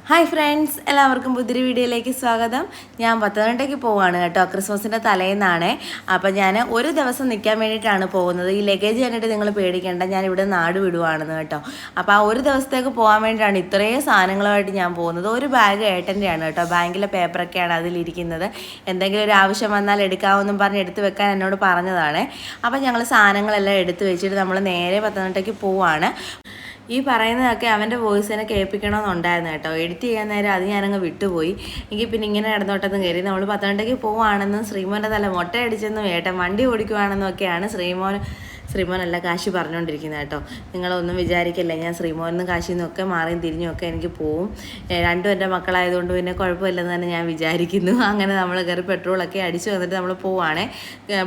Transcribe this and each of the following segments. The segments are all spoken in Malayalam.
ഹായ് ഫ്രണ്ട്സ്, എല്ലാവർക്കും പുതിയൊരു വീഡിയോയിലേക്ക് സ്വാഗതം. ഞാൻ പത്തനംതിട്ടയ്ക്ക് പോവാണ് കേട്ടോ. ക്രിസ്മസിൻ്റെ തലേന്നാണ്. അപ്പോൾ ഞാൻ ഒരു ദിവസം നിൽക്കാൻ വേണ്ടിയിട്ടാണ് പോകുന്നത്. ഈ ലഗേജ് കണ്ടിട്ട് നിങ്ങൾ പേടിക്കേണ്ട, ഞാനിവിടെ നാട് വിടുവാണെന്ന് കേട്ടോ. അപ്പോൾ ആ ഒരു ദിവസത്തേക്ക് പോകാൻ വേണ്ടിയിട്ടാണ് ഇത്രയും സാധനങ്ങളുമായിട്ട് ഞാൻ പോകുന്നത്. ഒരു ബാഗ് ഏട്ടൻ്റെയാണ് കേട്ടോ. ബാങ്കിലെ പേപ്പറൊക്കെയാണ് അതിലിരിക്കുന്നത്. എന്തെങ്കിലും ഒരു ആവശ്യം വന്നാൽ എടുക്കാമെന്നും പറഞ്ഞ് എടുത്ത് വെക്കാൻ എന്നോട് പറഞ്ഞതാണ്. അപ്പോൾ ഞങ്ങൾ സാധനങ്ങളെല്ലാം എടുത്ത് വെച്ചിട്ട് നമ്മൾ നേരെ പത്തനംതിട്ടയ്ക്ക് പോവാണ്. ഈ പറയുന്നതൊക്കെ അവൻ്റെ വോയിസിനെ കേൾപ്പിക്കണമെന്നുണ്ടായിരുന്നു കേട്ടോ. എഡിറ്റ് ചെയ്യാൻ നേരം അത് ഞാനങ്ങ് വിട്ടുപോയി. എനിക്ക് പിന്നെ ഇങ്ങനെ ഇടന്നോട്ടൊന്നും കയറി നമ്മൾ പത്തനംതിട്ടയ്ക്ക് പോവുകയാണെന്നും ശ്രീമോൻ്റെ തല മൊട്ടയടിച്ചെന്നും ഏട്ടൻ വണ്ടി ഓടിക്കുവാണെന്നും ഒക്കെയാണ് ശ്രീമോനല്ല കാശി പറഞ്ഞുകൊണ്ടിരിക്കുന്നത് കേട്ടോ. നിങ്ങളൊന്നും വിചാരിക്കില്ല, ഞാൻ ശ്രീമോനും കാശിയിൽ നിന്നൊക്കെ മാറിയും തിരിഞ്ഞൊക്കെ എനിക്ക് പോവും. രണ്ടും എൻ്റെ മക്കളായതുകൊണ്ട് പിന്നെ കുഴപ്പമില്ലെന്ന് തന്നെ ഞാൻ വിചാരിക്കുന്നു. അങ്ങനെ നമ്മൾ കയറി പെട്രോളൊക്കെ അടിച്ചു വന്നിട്ട് നമ്മൾ പോവുകയാണേ.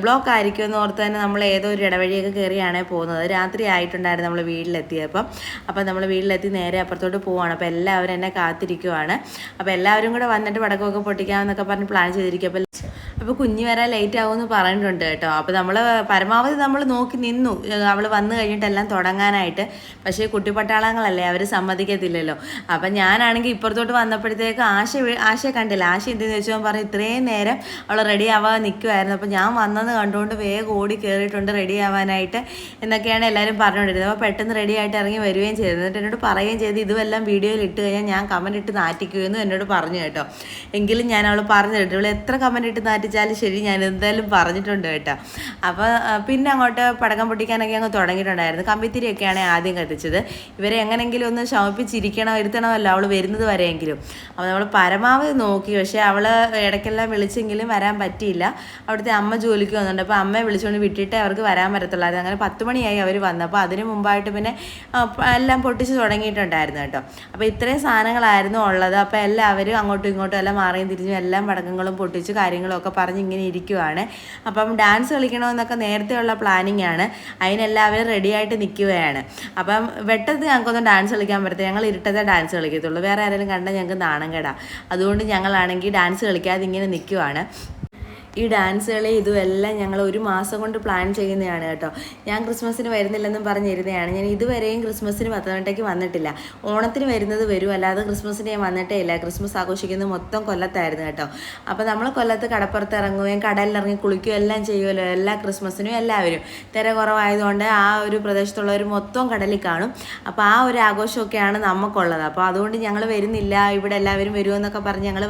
ബ്ലോക്ക് ആയിരിക്കുമെന്ന് ഓർത്ത് തന്നെ നമ്മൾ ഏതോ ഒരു ഇടവഴിയൊക്കെ കയറിയാണേ പോകുന്നത്. രാത്രി ആയിട്ടുണ്ടായിരുന്നു നമ്മൾ വീട്ടിലെത്തിയപ്പം. അപ്പം നമ്മൾ വീട്ടിലെത്തി നേരെ അപ്പുറത്തോട്ട് പോവുകയാണ്. അപ്പോൾ എല്ലാവരും എന്നെ കാത്തിരിക്കുവാണ്. അപ്പോൾ എല്ലാവരും കൂടെ വന്നിട്ട് പടക്കമൊക്കെ പൊട്ടിക്കാമെന്നൊക്കെ പറഞ്ഞ് പ്ലാൻ ചെയ്തിരിക്കും. അപ്പോൾ കുഞ്ഞ് വരാൻ ലേറ്റ് ആവുമെന്ന് പറഞ്ഞിട്ടുണ്ട് കേട്ടോ. അപ്പോൾ നമ്മൾ പരമാവധി നമ്മൾ നോക്കി നിന്നു അവൾ വന്നു കഴിഞ്ഞിട്ടെല്ലാം തുടങ്ങാനായിട്ട്. പക്ഷേ കുട്ടിപ്പട്ടാളങ്ങളല്ലേ, അവർ സമ്മതിക്കത്തില്ലല്ലോ. അപ്പം ഞാനാണെങ്കിൽ ഇപ്പുറത്തോട്ട് വന്നപ്പോഴത്തേക്ക് ആശയെ കണ്ടില്ല. ആശ എന്തെന്ന് വെച്ചാൽ പറഞ്ഞു ഇത്രയും നേരം അവൾ റെഡി ആവാൻ നിൽക്കുമായിരുന്നു. അപ്പോൾ ഞാൻ വന്നത് കണ്ടുകൊണ്ട് വേഗം ഓടി കയറിയിട്ടുണ്ട് റെഡി ആവാനായിട്ട് എന്നൊക്കെയാണ് എല്ലാവരും പറഞ്ഞുകൊണ്ടിരുന്നത്. അപ്പോൾ പെട്ടെന്ന് റെഡി ആയിട്ട് ഇറങ്ങി വരികയും ചെയ്തു. എന്നിട്ട് എന്നോട് പറയുകയും ചെയ്ത് ഇതുമെല്ലാം വീഡിയോയിൽ ഇട്ട് കഴിഞ്ഞാൽ ഞാൻ കമൻറ്റ് ഇട്ട് നാറ്റിക്കുമെന്നും എന്നോട് പറഞ്ഞു കേട്ടോ. എങ്കിലും ഞാൻ അവൾ പറഞ്ഞു കേട്ടോ, ഇവൾ എത്ര കമൻറ്റ് ഇട്ട് നാറ്റിച്ചാലും ശരി ഞാൻ എന്തായാലും പറഞ്ഞിട്ടുണ്ട് കേട്ടോ. അപ്പോൾ പിന്നെ അങ്ങോട്ട് പടക്കം പൊട്ടിക്കാനൊക്കെ അങ്ങ് തുടങ്ങിയിട്ടുണ്ടായിരുന്നു. കമ്പിത്തിരിയൊക്കെയാണ് ആദ്യം കത്തിച്ചത്. ഇവരെ എങ്ങനെയെങ്കിലും ഒന്ന് ഇരുത്തണമല്ലോ അവൾ വരുന്നത് വരെയെങ്കിലും. അപ്പോൾ നമ്മൾ പരമാവധി നോക്കി. പക്ഷേ അവൾ ഇടയ്ക്കെല്ലാം വിളിച്ചെങ്കിലും വരാൻ പറ്റിയില്ല. അവിടുത്തെ അമ്മ ജോലിക്ക് വന്നിട്ടുണ്ട്. അപ്പോൾ അമ്മയെ വിളിച്ചുകൊണ്ട് വിട്ടിട്ടേ അവർക്ക് വരാൻ പറ്റത്തുള്ളായിരുന്നു. അങ്ങനെ 10 മണിയായി അവർ വന്നപ്പോൾ. അതിന് മുമ്പായിട്ട് പിന്നെ എല്ലാം പൊട്ടിച്ച് തുടങ്ങിയിട്ടുണ്ടായിരുന്നു കേട്ടോ. അപ്പോൾ ഇത്രയും സാധനങ്ങളായിരുന്നു ഉള്ളത്. അപ്പോൾ എല്ലാവരും അങ്ങോട്ടും ഇങ്ങോട്ടും എല്ലാം മാറിയും തിരിഞ്ഞും എല്ലാം പടക്കങ്ങളും പൊട്ടിച്ച് കാര്യങ്ങളും ഒക്കെ പറഞ്ഞ് ഇങ്ങനെ ഇരിക്കുവാണ്. അപ്പം ഡാൻസ് കളിക്കണമെന്നൊക്കെ നേരത്തെയുള്ള പ്ലാനിങ് ആണ്. അതിനെല്ലാവരും റെഡിയായിട്ട് നിൽക്കുകയാണ്. അപ്പം വെട്ടത്ത് ഞങ്ങൾക്കൊന്നും ഡാൻസ് കളിക്കാൻ പറ്റത്തില്ല. ഞങ്ങൾ ഇരുട്ടത്തെ ഡാൻസ് കളിക്കത്തുള്ളൂ. വേറെ ആരെങ്കിലും കണ്ടാൽ ഞങ്ങൾക്ക് നാണം കേടാ. അതുകൊണ്ട് ഞങ്ങളാണെങ്കിൽ ഡാൻസ് കളിക്കാതെ ഇങ്ങനെ നിൽക്കുവാണ്. ഈ ഡാൻസ് കളി ഇതുമെല്ലാം ഞങ്ങൾ ഒരു മാസം കൊണ്ട് പ്ലാൻ ചെയ്യുന്നതാണ് കേട്ടോ. ഞാൻ ക്രിസ്മസിന് വരുന്നില്ലെന്നും പറഞ്ഞിരുന്നതാണ്. ഞാൻ ഇതുവരെയും ക്രിസ്മസിന് പത്തനംതിട്ടയ്ക്ക് വന്നിട്ടില്ല. ഓണത്തിന് വരുന്നത് വരും, അല്ലാതെ ക്രിസ്മസിന് ഞാൻ വന്നിട്ടേ ഇല്ല. ക്രിസ്മസ് ആഘോഷിക്കുന്നത് മൊത്തം കൊല്ലത്തായിരുന്നു കേട്ടോ. അപ്പോൾ നമ്മൾ കൊല്ലത്ത് കടപ്പുറത്ത് ഇറങ്ങുകയും കടലിലിറങ്ങി കുളിക്കുകയും എല്ലാം ചെയ്യുമല്ലോ എല്ലാ ക്രിസ്മസിനും. എല്ലാവരും തിര കുറവായതുകൊണ്ട് ആ ഒരു പ്രദേശത്തുള്ളവർ മൊത്തം കടലിൽ കാണും. അപ്പോൾ ആ ഒരു ആഘോഷമൊക്കെയാണ് നമുക്കുള്ളത്. അപ്പോൾ അതുകൊണ്ട് ഞങ്ങൾ വരുന്നില്ല, ഇവിടെ എല്ലാവരും വരുമെന്നൊക്കെ പറഞ്ഞ് ഞങ്ങൾ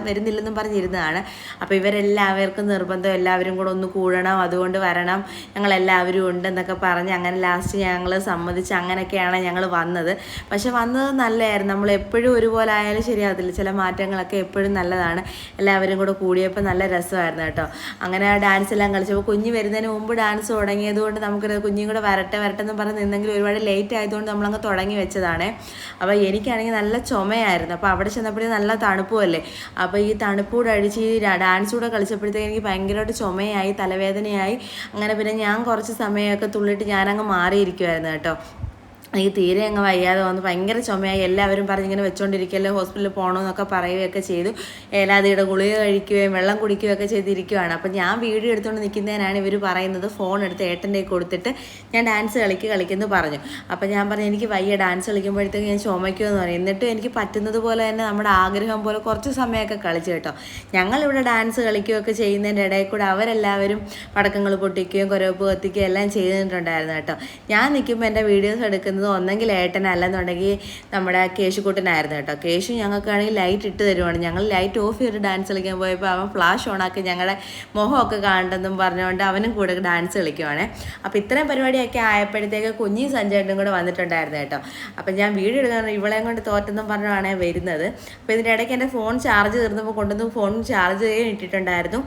വരുന്നില്ലെന്നും പറഞ്ഞിരുന്നതാണ്. അപ്പോൾ ഇവരെല്ലാവർക്കും നിർബന്ധം എല്ലാവരും കൂടെ ഒന്ന് കൂടണം, അതുകൊണ്ട് വരണം, ഞങ്ങളെല്ലാവരും ഉണ്ടെന്നൊക്കെ പറഞ്ഞ് അങ്ങനെ ലാസ്റ്റ് ഞങ്ങൾ സമ്മതിച്ച് അങ്ങനെയൊക്കെയാണ് ഞങ്ങൾ വന്നത്. പക്ഷെ വന്നത് നല്ലതായിരുന്നു. നമ്മൾ എപ്പോഴും ഒരുപോലെ ആയാലും ശരിയാകത്തില്ല. ചില മാറ്റങ്ങളൊക്കെ എപ്പോഴും നല്ലതാണ്. എല്ലാവരും കൂടെ കൂടിയപ്പോൾ നല്ല രസമായിരുന്നു കേട്ടോ. അങ്ങനെ ആ ഡാൻസ് എല്ലാം കളിച്ചപ്പോൾ കുഞ്ഞ് വരുന്നതിന് മുമ്പ് ഡാൻസ് തുടങ്ങിയതുകൊണ്ട് നമുക്ക് കുഞ്ഞും കൂടെ വരട്ടെ എന്ന് പറഞ്ഞ് നിന്നെങ്കിൽ ഒരുപാട് ലേറ്റ് ആയതുകൊണ്ട് നമ്മളങ്ങ് തുടങ്ങി വെച്ചതാണ്. അപ്പോൾ എനിക്കാണെങ്കിൽ നല്ല ചുമയായിരുന്നു. അപ്പോൾ അവിടെ ചെന്നപ്പോഴേ നല്ല തണുപ്പുമല്ലേ. അപ്പോൾ ഈ തണുപ്പൂടെ അടിച്ച് ഈ ഡാൻസ് കൂടെ കളിച്ചപ്പോഴത്തേക്ക് എനിക്ക് ഭയങ്കരമായിട്ട് ചുമയായി, തലവേദനയായി. അങ്ങനെ പിന്നെ ഞാൻ കുറച്ച് സമയമൊക്കെ തുള്ളിയിട്ട് ഞാനങ്ങ് മാറിയിരിക്കുമായിരുന്നു കേട്ടോ. എനിക്ക് തീരെ അങ്ങ് വയ്യാതെ വന്ന് ഭയങ്കര ചുമയായി. എല്ലാവരും പറഞ്ഞിങ്ങനെ വെച്ചുകൊണ്ടിരിക്കുകയല്ലേ, ഹോസ്പിറ്റലിൽ പോകണമെന്നൊക്കെ പറയുകയൊക്കെ ചെയ്തു. ഏലാതിയുടെ ഗുളിക കഴിക്കുകയും വെള്ളം കുടിക്കുകയൊക്കെ ചെയ്തിരിക്കുകയാണ്. അപ്പം ഞാൻ വീഡിയോ എടുത്തുകൊണ്ട് നിൽക്കുന്നതിനാണ് ഇവർ പറയുന്നത് ഫോൺ എടുത്ത് ഏട്ടൻ്റെ കൊടുത്തിട്ട് ഞാൻ ഡാൻസ് കളിക്കുന്നു പറഞ്ഞു. അപ്പം ഞാൻ പറഞ്ഞു എനിക്ക് വയ്യ, ഡാൻസ് കളിക്കുമ്പോഴത്തേക്ക് ഞാൻ ചുമയ്ക്കുമെന്ന് പറയും. എന്നിട്ടും എനിക്ക് പറ്റുന്നത് പോലെ തന്നെ നമ്മുടെ ആഗ്രഹം പോലെ കുറച്ച് സമയമൊക്കെ കളിച്ചു കേട്ടോ. ഞങ്ങളിവിടെ ഡാൻസ് കളിക്കുകയൊക്കെ ചെയ്യുന്നതിൻ്റെ ഇടയിൽ കൂടെ അവരെല്ലാവരും പടക്കങ്ങൾ പൊട്ടിക്കുകയും കുരവപ്പ് കത്തിക്കുകയും എല്ലാം ചെയ്തിട്ടുണ്ടായിരുന്നു കേട്ടോ. ഞാൻ നിൽക്കുമ്പോൾ എൻ്റെ വീഡിയോസ് എടുക്കുന്നത് ഒന്നെങ്കിൽ ഏട്ടനല്ലെന്നുണ്ടെങ്കിൽ നമ്മുടെ കേശുക്കുട്ടനായിരുന്നു കേട്ടോ. കേശു ഞങ്ങൾക്കാണെങ്കിൽ ലൈറ്റ് ഇട്ട് തരുവാണ്. ഞങ്ങൾ ലൈറ്റ് ഓഫ് ചെയ്തിട്ട് ഡാൻസ് കളിക്കാൻ പോയപ്പോൾ അവൻ ഫ്ലാഷ് ഓണാക്കി ഞങ്ങളുടെ മുഖമൊക്കെ കാണണ്ടെന്നും പറഞ്ഞുകൊണ്ട് അവനും കൂടെ ഡാൻസ് കളിക്കുവാണ്. അപ്പോൾ ഇത്രയും പരിപാടിയൊക്കെ ആയപ്പോഴത്തേക്ക് കുഞ്ഞി സഞ്ജയനും കൂടെ വന്നിട്ടുണ്ടായിരുന്നു കേട്ടോ. അപ്പം ഞാൻ വീഡിയോ എടുക്കാൻ ഇവളെയും കൊണ്ട് തോറ്റെന്നും പറഞ്ഞാണ് വരുന്നത്. അപ്പോൾ ഇതിൻ്റെ ഇടയ്ക്ക് എൻ്റെ ഫോൺ ചാർജ് തീർന്നപ്പോൾ കൊണ്ടുവന്ന് ഫോൺ ചാർജ് ചെയ്യാൻ ഇട്ടിട്ടുണ്ടായിരുന്നു.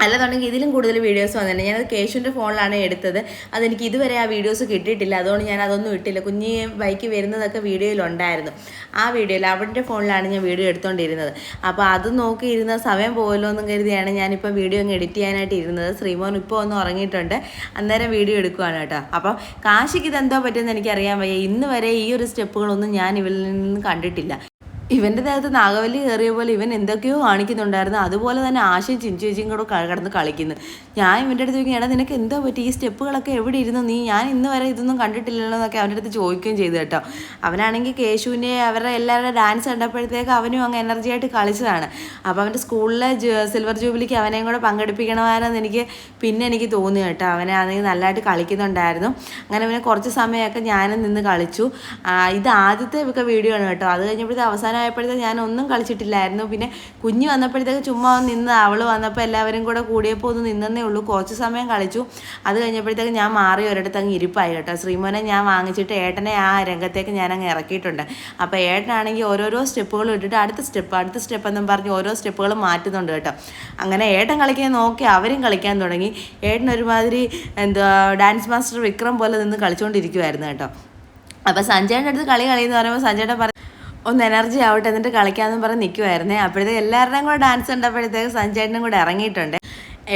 അല്ലാന്നുണ്ടെങ്കിൽ ഇതിലും കൂടുതൽ വീഡിയോസ് വന്നിട്ടുണ്ട്. ഞാനത് കേശുവിൻ്റെ ഫോണിലാണ് എടുത്തത്. അതെനിക്ക് ഇതുവരെ ആ വീഡിയോസ് കിട്ടിയിട്ടില്ല. അതുകൊണ്ട് ഞാൻ അതൊന്നും ഇട്ടില്ല. കുഞ്ഞ് ബൈക്ക് വരുന്നതൊക്കെ വീഡിയോയിലുണ്ടായിരുന്നു. ആ വീഡിയോയിൽ അവൻ്റെ ഫോണിലാണ് ഞാൻ വീഡിയോ എടുത്തുകൊണ്ടിരുന്നത്. അപ്പോൾ അത് നോക്കിയിരുന്ന സമയം പോയല്ലോ എന്നും കരുതിയാണ് ഞാനിപ്പോൾ വീഡിയോ അങ്ങ് എഡിറ്റ് ചെയ്യാനായിട്ട് ഇരുന്നത്. ശ്രീമോൻ ഇപ്പോൾ ഒന്ന് ഉറങ്ങിയിട്ടുണ്ട്, അന്നേരം വീഡിയോ എടുക്കുകയാണ് കേട്ടോ. അപ്പം കാശിക്ക് ഇതെന്തോ പറ്റുമെന്ന് എനിക്കറിയാൻ വയ്യ. ഇന്ന് വരെ ഈ ഒരു സ്റ്റെപ്പുകളൊന്നും ഞാൻ ഇവരിൽ നിന്ന് കണ്ടിട്ടില്ല. ഇവൻ്റെ ദേഹത്ത് നാഗവല്ലി കയറിയ പോലെ ഇവൻ എന്തൊക്കെയോ കാണിക്കുന്നുണ്ടായിരുന്നു. അതുപോലെ തന്നെ ആശയും ചിഞ്ചു ചേച്ചിയും കൂടെ കിടന്ന് കളിക്കുന്നു. ഞാൻ ഇവൻ്റെ അടുത്ത് ചോദിക്കും, എടാ നിനക്ക് എന്തോ പറ്റി, ഈ സ്റ്റെപ്പുകളൊക്കെ എവിടെ ഇരുന്നു നീ, ഞാൻ ഇന്ന് വരെ ഇതൊന്നും കണ്ടിട്ടില്ലല്ലോ എന്നൊക്കെ അവൻ്റെ അടുത്ത് ചോദിക്കുകയും ചെയ്തു കേട്ടോ. അവനാണെങ്കിൽ കേശുവിനെ അവരുടെ എല്ലാവരുടെ ഡാൻസ് കണ്ടപ്പോഴത്തേക്ക് അവനും അങ്ങ് എനർജി ആയിട്ട് കളിച്ചതാണ്. അപ്പോൾ അവൻ്റെ സ്കൂളിലെ സിൽവർ ജൂബിലിക്ക് അവനെയും കൂടെ പങ്കെടുപ്പിക്കണമായിരുന്നു എനിക്ക് തോന്നി കേട്ടോ. അവനെ ആണെങ്കിൽ നല്ലതായിട്ട് കളിക്കുന്നുണ്ടായിരുന്നു. അങ്ങനെ അവനെ കുറച്ച് സമയമൊക്കെ ഞാനും നിന്ന് കളിച്ചു. ഇത് ആദ്യത്തെ ഒക്കെ വീഡിയോ ആണ് കേട്ടോ. അത് കഴിഞ്ഞപ്പോഴത്തെ അവസാനമായപ്പോഴത്തേക്ക് ഞാൻ ഒന്നും കളിച്ചിട്ടില്ലായിരുന്നു. പിന്നെ കുഞ്ഞ് വന്നപ്പോഴത്തേക്ക് ചുമ്മാ നിന്ന്, അവൾ വന്നപ്പോൾ എല്ലാവരും കൂടെ കൂടിയപ്പോൾ ഒന്ന് നിന്നേ ഉള്ളൂ. കുറച്ച് സമയം കളിച്ചു. അത് കഴിഞ്ഞപ്പോഴത്തേക്ക് ഞാൻ മാറി ഒരിടത്ത് അങ്ങ് ഇരിപ്പായി കേട്ടോ. ശ്രീമോനെ ഞാൻ വാങ്ങിച്ചിട്ട് ഏട്ടനെ ആ രംഗത്തേക്ക് ഞാൻ അങ്ങ് ഇറക്കിയിട്ടുണ്ട്. അപ്പോൾ ഏട്ടനാണെങ്കിൽ ഓരോരോ സ്റ്റെപ്പുകൾ ഇട്ടിട്ട് അടുത്ത സ്റ്റെപ്പ് എന്നും പറഞ്ഞ് ഓരോ സ്റ്റെപ്പുകൾ മാറ്റുന്നുണ്ട് കേട്ടോ. അങ്ങനെ ഏട്ടൻ കളിക്കാൻ നോക്കി അവരും കളിക്കാൻ തുടങ്ങി. ഏട്ടൻ ഒരുമാതിരി ഡാൻസ് മാസ്റ്റർ വിക്രം പോലെ നിന്ന് കളിച്ചുകൊണ്ടിരിക്കുമായിരുന്നു കേട്ടോ. അപ്പോൾ സഞ്ജയൻ്റെ അടുത്ത് കളിയെന്ന് പറയുമ്പോൾ സഞ്ജയുടെ ഒന്ന് എനർജി ആവട്ടെ എന്നിട്ട് കളിക്കാമെന്ന് പറഞ്ഞ് നിൽക്കുമായിരുന്നേ. അപ്പോഴത്തേക്ക് എല്ലാവരുടെയും കൂടെ ഡാൻസ് കണ്ടപ്പോഴത്തേക്ക് സഞ്ജയനും കൂടെ ഇറങ്ങിയിട്ടുണ്ട്.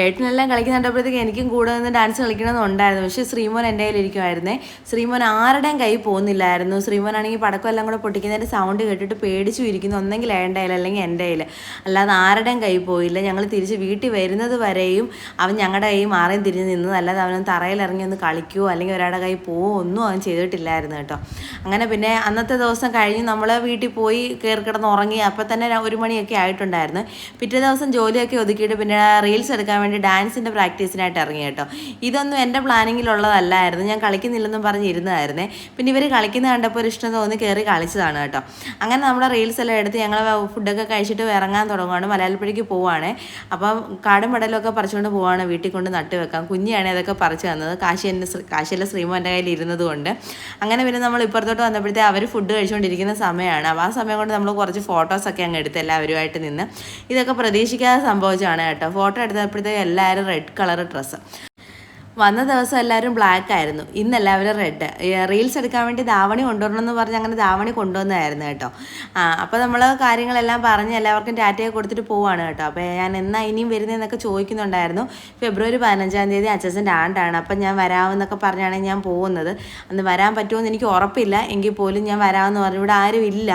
ഏട്ടനെല്ലാം കളിക്കുന്നുണ്ടപ്പോഴത്തേക്ക് എനിക്കും കൂടെ നിന്ന് ഡാൻസ് കളിക്കണമെന്നുണ്ടായിരുന്നു. പക്ഷേ ശ്രീമോൻ എൻ്റെ കയ്യിലിരിക്കുമായിരുന്നേ. ശ്രീമോൻ ആരുടെയും കൈ പോകുന്നില്ലായിരുന്നു. ശ്രീമോനാണെങ്കിൽ പടക്കം എല്ലാം കൂടെ പൊട്ടിക്കുന്നതിൻ്റെ സൗണ്ട് കേട്ടിട്ട് പേടിച്ചു ഇരിക്കുന്നു. ഒന്നെങ്കിൽ ഏൻ്റെ കയ്യിൽ അല്ലെങ്കിൽ എൻ്റെ കയ്യിൽ, അല്ലാതെ ആരുടെയും കൈ പോയില്ല. ഞങ്ങൾ തിരിച്ച് വീട്ടിൽ വരുന്നത് വരെയും അവൻ ഞങ്ങളുടെ കൈ മാറിയും തിരിഞ്ഞ് നിന്നത്, അല്ലാതെ അവനൊന്ന് തറയിലിറങ്ങി ഒന്ന് കളിക്കുകയോ അല്ലെങ്കിൽ ഒരാളുടെ കൈ പോവോ ഒന്നും അവൻ ചെയ്തിട്ടില്ലായിരുന്നു കേട്ടോ. അങ്ങനെ പിന്നെ അന്നത്തെ ദിവസം കഴിഞ്ഞ് നമ്മൾ വീട്ടിൽ പോയി കയറി കിടന്ന് ഉറങ്ങി. അപ്പോൾ തന്നെ 1 മണിയൊക്കെ ആയിട്ടുണ്ടായിരുന്നു. പിറ്റേ ദിവസം ജോലിയൊക്കെ ഒതുക്കിയിട്ട് പിന്നെ റീൽസ് എടുക്കാൻ വേണ്ടി ഡാൻസിൻ്റെ പ്രാക്ടീസിനായിട്ട് ഇറങ്ങി കേട്ടോ. ഇതൊന്നും എൻ്റെ പ്ലാനിങ്ങിലുള്ളതല്ലായിരുന്നു. ഞാൻ കളിക്കുന്നില്ലെന്നും പറഞ്ഞിരുന്നതായിരുന്നേ. പിന്നെ ഇവർ കളിക്കുന്ന കണ്ടപ്പോൾ ഒരു ഇഷ്ടം തോന്നി കയറി കളിച്ചതാണ് കേട്ടോ. അങ്ങനെ നമ്മുടെ റീൽസ് എല്ലാം എടുത്ത് ഞങ്ങൾ ഫുഡൊക്കെ കഴിച്ചിട്ട് ഇറങ്ങാൻ തുടങ്ങുകയാണ്. മലയാളപ്പുഴയ്ക്ക് പോവുകയാണ്. അപ്പം കാടും പടലൊക്കെ പറിച്ചുകൊണ്ട് പോവുകയാണ്. വീട്ടിൽ കൊണ്ട് നട്ട് വെക്കാം. കുഞ്ഞിയാണ് അതൊക്കെ പറിച്ച് തന്നത്. കാശിയിലെ ശ്രീമോ എൻ്റെ കയ്യിൽ ഇരുന്നത് കൊണ്ട്. അങ്ങനെ പിന്നെ നമ്മൾ ഇപ്പുറത്തോട്ട് വന്നപ്പോഴത്തേക്ക് അവർ ഫുഡ് കഴിച്ചുകൊണ്ടിരിക്കുന്ന സമയമാണ്. അപ്പോൾ ആ സമയം കൊണ്ട് നമ്മൾ കുറച്ച് ഫോട്ടോസൊക്കെ അങ്ങ് എടുത്ത് എല്ലാവരുമായിട്ട് നിന്ന്. ഇതൊക്കെ പ്രതീക്ഷിക്കാതെ സംഭവിച്ചതാണ് കേട്ടോ. ഫോട്ടോ എടുത്തപ്പോഴത്തേക്ക് എല്ലാവരും റെഡ് കളർ ഡ്രസ്സ്. വന്ന ദിവസം എല്ലാവരും ബ്ലാക്ക് ആയിരുന്നു, ഇന്ന് എല്ലാവരും റെഡ്. റീൽസ് എടുക്കാൻ വേണ്ടി ധാവണി കൊണ്ടുവരണമെന്ന് പറഞ്ഞ് അങ്ങനെ ധാവണി കൊണ്ടുവന്നതായിരുന്നു കേട്ടോ. അപ്പോൾ നമ്മൾ കാര്യങ്ങളെല്ലാം പറഞ്ഞ് എല്ലാവർക്കും ടാറ്റയൊക്കെ കൊടുത്തിട്ട് പോവാണ് കേട്ടോ. അപ്പോൾ ഞാൻ എന്നാ ഇനിയും വരുന്നതെന്നൊക്കെ ചോദിക്കുന്നുണ്ടായിരുന്നു. ഫെബ്രുവരി 15-ാം തീയതി അച്ഛൻ്റെ ആണ്ടാണ്. അപ്പം ഞാൻ വരാമെന്നൊക്കെ പറഞ്ഞാണ് ഞാൻ പോകുന്നത്. അന്ന് വരാൻ പറ്റുമോയെന്ന് എനിക്ക് ഉറപ്പില്ല. എങ്കിൽ പോലും ഞാൻ വരാമെന്ന് പറഞ്ഞു. ഇവിടെ ആരും ഇല്ല.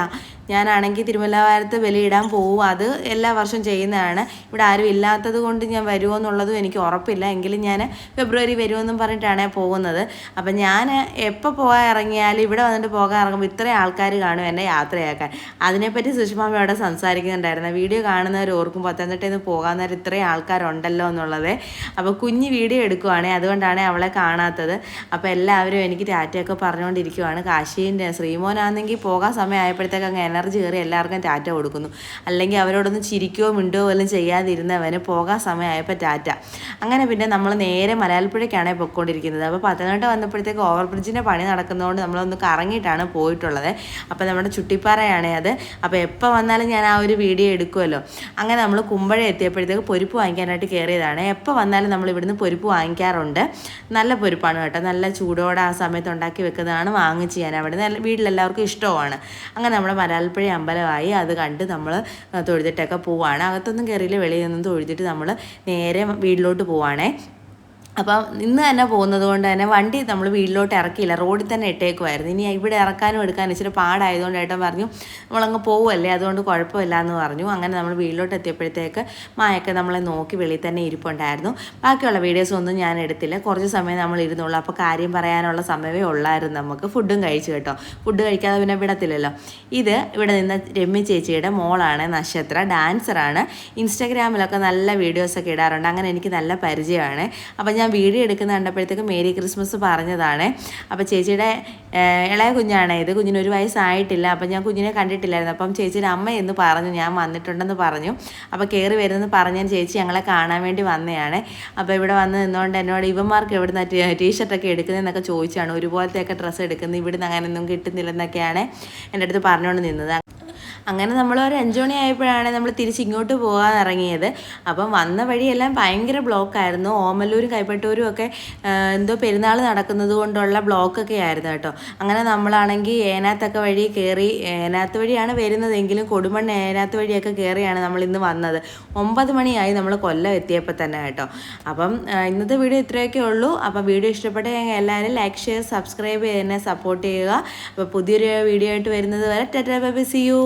ഞാനാണെങ്കിൽ തിരുമലവാരത്ത് ബലിയിടാൻ പോവും. അത് എല്ലാ വർഷവും ചെയ്യുന്നതാണ്. ഇവിടെ ആരും ഇല്ലാത്തത് കൊണ്ട് ഞാൻ വരുമോ എന്നുള്ളതും എനിക്ക് ഉറപ്പില്ല. എങ്കിലും ഞാൻ ഫെബ്രുവരി വരുമെന്നും പറഞ്ഞിട്ടാണ് പോകുന്നത്. അപ്പം ഞാൻ എപ്പോൾ പോകാൻ ഇറങ്ങിയാലും ഇവിടെ വന്നിട്ട് പോകാൻ ഇറങ്ങുമ്പോൾ ഇത്രയും ആൾക്കാർ കാണും എന്നെ യാത്രയാക്കാൻ. അതിനെപ്പറ്റി സുഷമാമ അവിടെ സംസാരിക്കുന്നുണ്ടായിരുന്നു. വീഡിയോ കാണുന്നവർ ഓർക്കും പത്തനംതിട്ടയിൽ നിന്ന് പോകാൻ നേരം ഇത്രയും ആൾക്കാരുണ്ടല്ലോ എന്നുള്ളത്. അപ്പോൾ കുഞ്ഞ് വീഡിയോ എടുക്കുവാണേ, അതുകൊണ്ടാണ് അവളെ കാണാത്തത്. അപ്പോൾ എല്ലാവരും എനിക്ക് ടാറ്റയൊക്കെ പറഞ്ഞുകൊണ്ടിരിക്കുവാണ്. കാശീൻ്റെ ശ്രീമോനാണെങ്കിൽ പോകാൻ സമയമായപ്പോഴത്തേക്ക് അങ്ങ് എനർജി കയറി എല്ലാവർക്കും ടാറ്റ കൊടുക്കുന്നു. അല്ലെങ്കിൽ അവരോടൊന്ന് ചിരിക്കുകയോ മിണ്ടുകയോ വല്ലതും ചെയ്യാതിരുന്നവന് പോകാൻ സമയമായപ്പോൾ ടാറ്റ. അങ്ങനെ പിന്നെ നമ്മൾ നേരെ മലയാളപ്പുഴയ്ക്കാണ് പൊയ്ക്കൊണ്ടിരിക്കുന്നത്. അപ്പോൾ പത്തനംതിട്ട വന്നപ്പോഴത്തേക്ക് ഓവർ ബ്രിഡ്ജിൻ്റെ പണി നടക്കുന്നതുകൊണ്ട് നമ്മളൊന്ന് കറങ്ങിയിട്ടാണ് പോയിട്ടുള്ളത്. അപ്പോൾ നമ്മുടെ ചുട്ടിപ്പാറയാണ് അത്. അപ്പോൾ എപ്പോൾ വന്നാലും ഞാൻ ആ ഒരു വീഡിയോ എടുക്കുമല്ലോ. അങ്ങനെ നമ്മൾ കുമ്പഴ എത്തിയപ്പോഴത്തേക്ക് പൊരിപ്പ് വാങ്ങിക്കാനായിട്ട് കയറിയതാണ്. എപ്പോൾ വന്നാലും നമ്മൾ ഇവിടുന്ന് പൊരിപ്പ് വാങ്ങിക്കാറുണ്ട്. നല്ല പൊരിപ്പാണ് കേട്ടോ. നല്ല ചൂടോടെ ആ സമയത്ത് ഉണ്ടാക്കി വെക്കുന്നതാണ് വാങ്ങിച്ച് ഞാൻ അവിടെ വീട്ടിലെല്ലാവർക്കും ഇഷ്ടമാണ്. അങ്ങനെ നമ്മുടെ മലയാളപ്പുഴ അമ്പലമായി. അത് കണ്ട് നമ്മൾ തൊഴുതിട്ടൊക്കെ പോവുകയാണ്. അകത്തൊന്നും കയറിയില്ല, വെളിയിൽ നിന്നും തൊഴുതിട്ട് നമ്മൾ നേരെ വീട്ടിലോട്ട് പോവുകയാണേ. അപ്പം ഇന്ന് തന്നെ പോകുന്നത് കൊണ്ട് തന്നെ വണ്ടി നമ്മൾ വീട്ടിലോട്ട് ഇറക്കിയില്ല, റോഡിൽ തന്നെ ഇട്ടേക്കുമായിരുന്നു. ഇനി ഇവിടെ ഇറക്കാനും എടുക്കാനും ഇച്ചിരി പാടായതുകൊണ്ട് ഏട്ടൻ പറഞ്ഞു നമ്മളങ്ങ് പോവുമല്ലേ, അതുകൊണ്ട് കുഴപ്പമില്ല എന്ന് പറഞ്ഞു. അങ്ങനെ നമ്മൾ വീട്ടിലോട്ട് എത്തിയപ്പോഴത്തേക്ക് മായൊക്കെ നമ്മളെ നോക്കി വെളിയിൽ തന്നെ ഇരിപ്പുണ്ടായിരുന്നു. ബാക്കിയുള്ള വീഡിയോസ് ഒന്നും ഞാൻ എടുത്തില്ല. കുറച്ച് സമയം നമ്മൾ ഇരുന്നുള്ളൂ. അപ്പോൾ കാര്യം പറയാനുള്ള സമയമേ ഉള്ളായിരുന്നു നമുക്ക്. ഫുഡും കഴിച്ചു കേട്ടോ. ഫുഡ് കഴിക്കാതെ പിന്നെ വിടത്തില്ലല്ലോ. ഇത് ഇവിടെ നിന്ന് രമ്യ ചേച്ചിയുടെ മോളാണ്, നക്ഷത്ര, ഡാൻസറാണ്. ഇൻസ്റ്റാഗ്രാമിലൊക്കെ നല്ല വീഡിയോസൊക്കെ ഇടാറുണ്ട്. അങ്ങനെ എനിക്ക് നല്ല പരിചയമാണ്. അപ്പം ഞാൻ വീഡിയോ എടുക്കുന്ന കണ്ടപ്പോഴത്തേക്ക് മേരി ക്രിസ്മസ് പറഞ്ഞതാണ്. അപ്പോൾ ചേച്ചിയുടെ ഇളയ കുഞ്ഞാണ് ഇത്. കുഞ്ഞിന് 1 വയസ്സായിട്ടില്ല. അപ്പം ഞാൻ കുഞ്ഞിനെ കണ്ടിട്ടില്ലായിരുന്നു. അപ്പം ചേച്ചിയുടെ അമ്മ എന്ന് പറഞ്ഞു, ഞാൻ വന്നിട്ടുണ്ടെന്ന് പറഞ്ഞു. അപ്പോൾ കയറി വരുന്നെന്ന് പറഞ്ഞ ചേച്ചി ഞങ്ങളെ കാണാൻ വേണ്ടി വന്നതാണ്. അപ്പോൾ ഇവിടെ വന്ന് നിന്നുകൊണ്ട് എന്നോട് ഇവന്മാർക്ക് എവിടുന്ന് ടീഷർട്ടൊക്കെ എടുക്കുന്നതെന്നൊക്കെ ചോദിച്ചാണ്. ഒരുപോലത്തെയൊക്കെ ഡ്രസ്സ് എടുക്കുന്നത്, ഇവിടുന്ന് അങ്ങനെയൊന്നും കിട്ടുന്നില്ലെന്നൊക്കെയാണ് എൻ്റെ അടുത്ത് പറഞ്ഞുകൊണ്ട് നിന്നത്. അങ്ങനെ നമ്മൾ ഒരു 5 മണി ആയപ്പോഴാണ് നമ്മൾ തിരിച്ചിങ്ങോട്ട് പോകാൻ ഇറങ്ങിയത്. അപ്പം വന്ന വഴിയെല്ലാം ഭയങ്കര ബ്ലോക്കായിരുന്നു. ഓമല്ലൂരും കൈപ്പട്ടൂരും ഒക്കെ എന്തോ പെരുന്നാൾ നടക്കുന്നത് കൊണ്ടുള്ള ബ്ലോക്കൊക്കെ ആയിരുന്നു കേട്ടോ. അങ്ങനെ നമ്മളാണെങ്കിൽ ഏനാത്തൊക്കെ വഴി കയറി, ഏനാത്ത് വഴിയാണ് വരുന്നതെങ്കിലും കൊടുമണ്ണ് ഏനാത്ത് വഴിയൊക്കെ കയറിയാണ് നമ്മൾ ഇന്ന് വന്നത്. 9 മണിയായി നമ്മൾ കൊല്ലം എത്തിയപ്പോൾ തന്നെ കേട്ടോ. അപ്പം ഇന്നത്തെ വീഡിയോ ഇത്രയൊക്കെ ഉള്ളൂ. അപ്പം വീഡിയോ ഇഷ്ടപ്പെട്ടെങ്കിൽ എല്ലാവരും ലൈക്ക്, ഷെയർ, സബ്സ്ക്രൈബ് ചെയ്ത് എന്നെ സപ്പോർട്ട് ചെയ്യുക. അപ്പോൾ പുതിയൊരു വീഡിയോ ആയിട്ട് വരുന്നത് വരെ tata bye bye, see U.